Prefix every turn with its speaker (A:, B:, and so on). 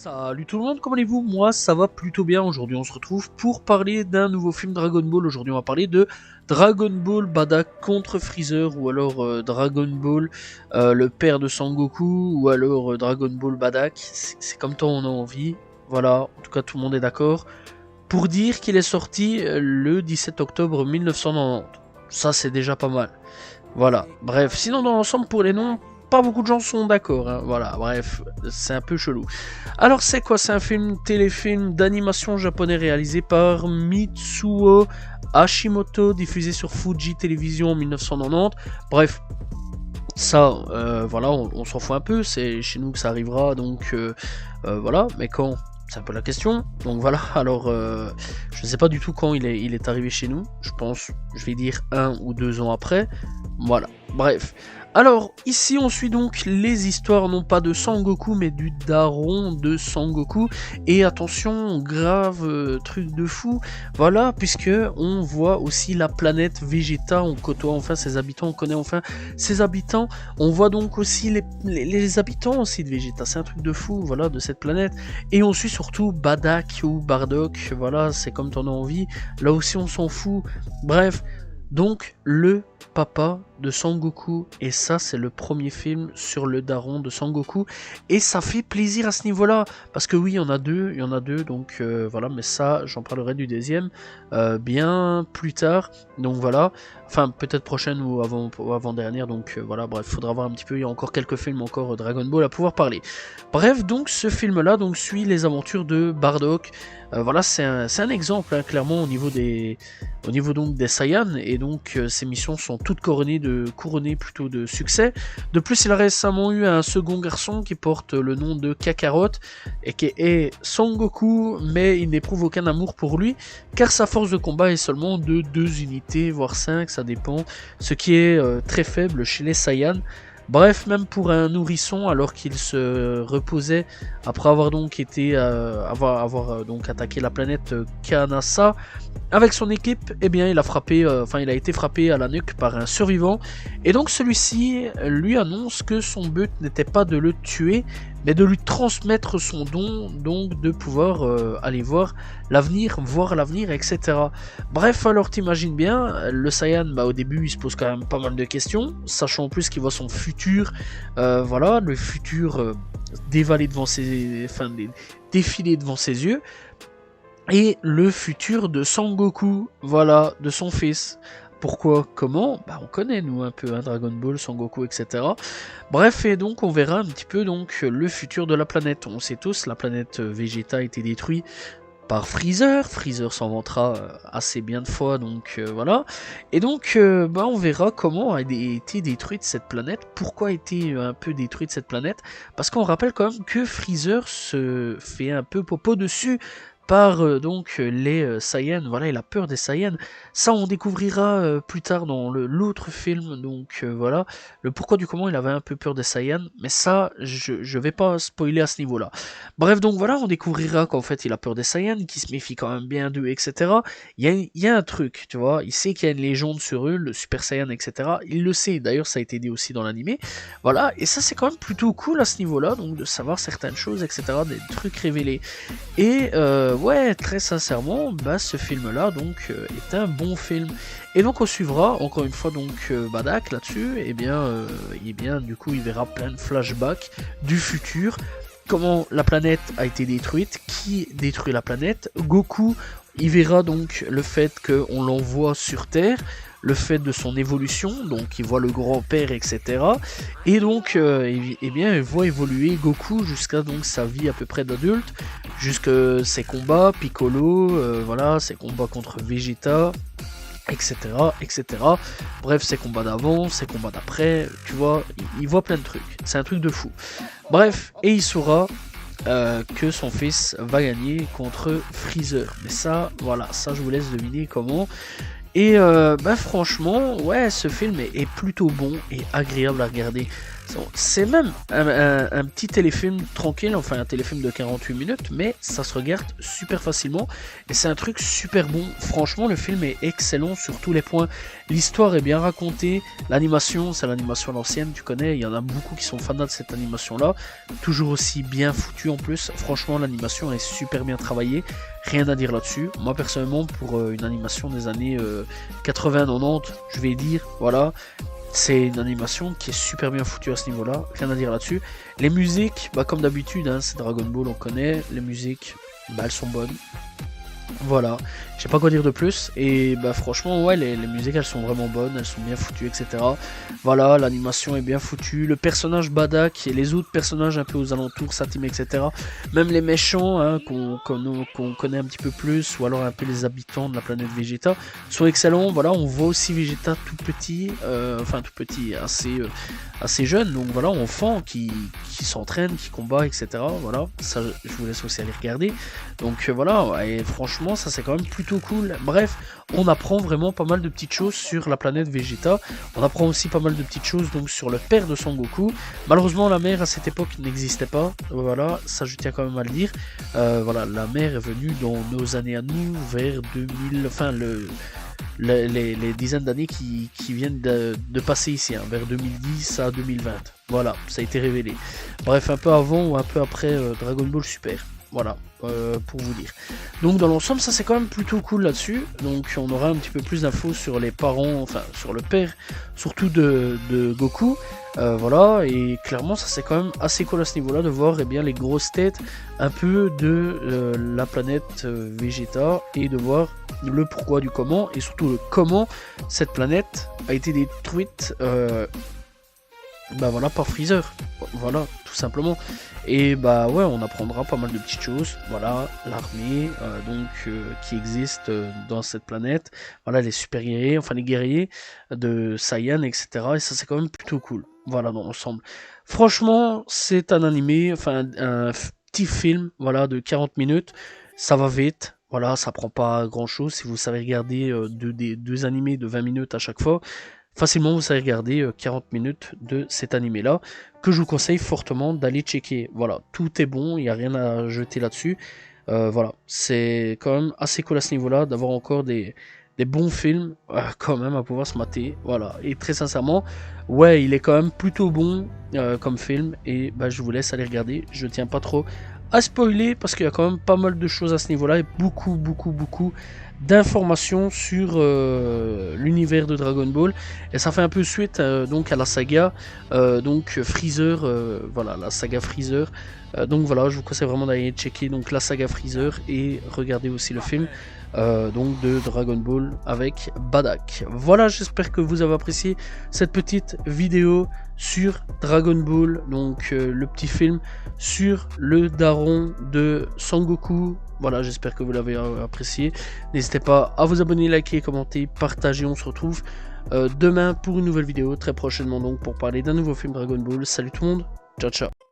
A: Salut tout le monde, comment allez-vous? Moi ça va plutôt bien. Aujourd'hui on se retrouve pour parler d'un nouveau film Dragon Ball. Aujourd'hui on va parler de Dragon Ball Bardock contre Freezer, ou alors Dragon Ball le père de Sangoku, ou alors Dragon Ball Bardock. C'est comme toi on a envie. Voilà, en tout cas tout le monde est d'accord pour dire qu'il est sorti le 17 octobre 1990. Ça c'est déjà pas mal. Voilà, bref, sinon dans l'ensemble pour les noms, pas beaucoup de gens sont d'accord, hein. Voilà, bref, c'est un peu chelou. Alors c'est quoi? C'est un téléfilm d'animation japonais réalisé par Mitsuo Hashimoto, diffusé sur Fuji Television en 1990. Bref, ça, voilà, on s'en fout un peu, c'est chez nous que ça arrivera, donc voilà, mais quand? C'est un peu la question. Donc voilà, alors je ne sais pas du tout quand il est arrivé chez nous. Je pense, je vais dire 1 ou 2 ans après. Voilà, bref. Alors, ici on suit donc les histoires non pas de Sangoku, mais du daron de Sangoku. Et attention, grave truc de fou, voilà, puisque on voit aussi la planète Vegeta, on côtoie enfin ses habitants, on connaît enfin ses habitants. On voit donc aussi les habitants aussi de Vegeta, c'est un truc de fou, voilà, de cette planète. Et on suit surtout Bardock ou Bardock, voilà, c'est comme t'en as envie, là aussi on s'en fout, bref. Donc le papa de Sangoku, et ça c'est le premier film sur le daron de Sangoku, et ça fait plaisir à ce niveau là, parce que oui il y en a deux, donc voilà, mais ça j'en parlerai du deuxième bien plus tard, donc voilà, enfin peut-être prochaine ou avant dernière, donc voilà, bref, faudra voir un petit peu, il y a encore quelques films encore Dragon Ball à pouvoir parler. Bref, donc ce film là donc suit les aventures de Bardock. Voilà, c'est un exemple, hein, clairement, au niveau donc des Saiyans, et donc ces missions sont toutes couronnées de succès. De plus, il a récemment eu un second garçon qui porte le nom de Kakarot, et qui est Sangoku, mais il n'éprouve aucun amour pour lui, car sa force de combat est seulement de 2 unités, voire 5, ça dépend, ce qui est très faible chez les Saiyans. Bref, même pour un nourrisson, alors qu'il se reposait après avoir donc donc attaqué la planète Kanasa avec son équipe, eh bien il a été frappé à la nuque par un survivant, et donc celui-ci lui annonce que son but n'était pas de le tuer, mais de lui transmettre son don, donc de pouvoir aller voir l'avenir, etc. Bref, alors t'imagines bien, le Saiyan, au début il se pose quand même pas mal de questions, sachant en plus qu'il voit son futur, voilà, le futur défiler devant ses yeux, et le futur de Sangoku, voilà, de son fils. Pourquoi? Comment? On connaît nous un peu, hein, Dragon Ball, Sangoku, etc. Bref, et donc on verra un petit peu donc le futur de la planète. On sait tous, la planète Vegeta a été détruite par Freezer. Freezer s'en vantera assez bien de fois, donc voilà. Et donc on verra comment a été détruite cette planète, pourquoi a été un peu détruite cette planète, parce qu'on rappelle quand même que Freezer se fait un peu popo dessus par donc les Saiyans, voilà, il a peur des Saiyans. Ça on découvrira plus tard dans l'autre film, donc voilà, le pourquoi du comment il avait un peu peur des Saiyans, mais ça je vais pas spoiler à ce niveau là. Bref, donc voilà, on découvrira qu'en fait il a peur des Saiyans, qu'il se méfie quand même bien d'eux, etc. Il y a un truc, tu vois, il sait qu'il y a une légende sur eux, le Super Saiyan, etc. Il le sait, d'ailleurs ça a été dit aussi dans l'animé, voilà, et ça c'est quand même plutôt cool à ce niveau là, donc de savoir certaines choses, etc., des trucs révélés. Et ouais, très sincèrement, ce film-là donc est un bon film. Et donc on suivra encore une fois donc Bardock là-dessus. Et bien, du coup, il verra plein de flashbacks du futur. Comment la planète a été détruite, qui détruit la planète. Goku, il verra donc le fait qu'on l'envoie sur Terre, le fait de son évolution, donc il voit le grand-père, etc. Et donc, il voit évoluer Goku jusqu'à donc sa vie à peu près d'adulte, jusqu'à ses combats, Piccolo, voilà, ses combats contre Vegeta, etc., etc. Bref, ses combats d'avant, ses combats d'après, tu vois, il voit plein de trucs. C'est un truc de fou. Bref, et il saura que son fils va gagner contre Freezer. Mais ça, voilà, ça je vous laisse deviner comment. Et franchement, ouais, ce film est plutôt bon et agréable à regarder. C'est même un petit téléfilm tranquille, enfin un téléfilm de 48 minutes, mais ça se regarde super facilement et c'est un truc super bon. Franchement, le film est excellent sur tous les points. L'histoire est bien racontée, l'animation, c'est l'animation à l'ancienne, tu connais, il y en a beaucoup qui sont fans de cette animation-là, toujours aussi bien foutue en plus. Franchement, l'animation est super bien travaillée, rien à dire là-dessus. Moi personnellement, pour une animation des années 80-90, je vais dire, voilà. C'est une animation qui est super bien foutue à ce niveau-là, rien à dire là-dessus. Les musiques, bah comme d'habitude, hein, c'est Dragon Ball, on connaît. Les musiques, bah elles sont bonnes. Voilà, je sais pas quoi dire de plus. Et bah franchement, ouais, les musiques elles sont vraiment bonnes, elles sont bien foutues, etc. Voilà, l'animation est bien foutue. Le personnage Badak et les autres personnages un peu aux alentours, Satim, etc. Même les méchants hein, qu'on connaît un petit peu plus, ou alors un peu les habitants de la planète Vegeta, sont excellents. Voilà, on voit aussi Vegeta tout petit, enfin tout petit, assez jeune. Donc voilà, enfant qui s'entraîne, qui combat, etc. Voilà, ça je vous laisse aussi aller regarder. Donc voilà, et franchement, ça c'est quand même plutôt cool. Bref, on apprend vraiment pas mal de petites choses sur la planète Vegeta. On apprend aussi pas mal de petites choses donc sur le père de Son Goku. Malheureusement, la mère à cette époque n'existait pas. Voilà, ça je tiens quand même à le dire. Voilà, la mère est venue dans nos années à nous, vers 2000, enfin les dizaines d'années qui viennent de passer ici, hein, vers 2010 à 2020. Voilà, ça a été révélé. Bref, un peu avant ou un peu après Dragon Ball Super. Voilà, pour vous dire. Donc dans l'ensemble, ça c'est quand même plutôt cool là-dessus. Donc on aura un petit peu plus d'infos sur les parents, enfin sur le père, surtout de Goku. Voilà, et clairement ça c'est quand même assez cool à ce niveau-là de voir bien les grosses têtes un peu de la planète Vegeta et de voir le pourquoi du comment et surtout le comment cette planète a été détruite. Bah voilà, par Freezer, voilà, tout simplement. Et bah ouais, on apprendra pas mal de petites choses, voilà, l'armée, qui existe dans cette planète, voilà, les super guerriers, enfin les guerriers de Saiyan, etc. Et ça c'est quand même plutôt cool, voilà, dans l'ensemble. Franchement, c'est un animé, enfin un petit film, voilà, de 40 minutes, ça va vite. Voilà, ça prend pas grand chose si vous savez regarder deux animés de 20 minutes à chaque fois. Facilement, vous savez regarder 40 minutes de cet animé-là, que je vous conseille fortement d'aller checker. Voilà, tout est bon, il n'y a rien à jeter là-dessus. Voilà, c'est quand même assez cool à ce niveau-là, d'avoir encore des bons films, quand même, à pouvoir se mater. Voilà, et très sincèrement, ouais, il est quand même plutôt bon comme film, et bah, je vous laisse aller regarder. Je tiens pas trop à spoiler, parce qu'il y a quand même pas mal de choses à ce niveau-là, et beaucoup d'informations sur l'univers de Dragon Ball, et ça fait un peu suite donc à la saga Freezer, voilà, la saga Freezer. Donc voilà, je vous conseille vraiment d'aller checker donc la saga Freezer et regarder aussi le film donc de Dragon Ball avec Badak. Voilà, j'espère que vous avez apprécié cette petite vidéo sur Dragon Ball, donc le petit film sur le daron de Sangoku. Voilà, j'espère que vous l'avez apprécié. N'hésitez pas à vous abonner, liker, commenter, partager. On se retrouve demain pour une nouvelle vidéo, très prochainement donc, pour parler d'un nouveau film Dragon Ball. Salut tout le monde, ciao ciao.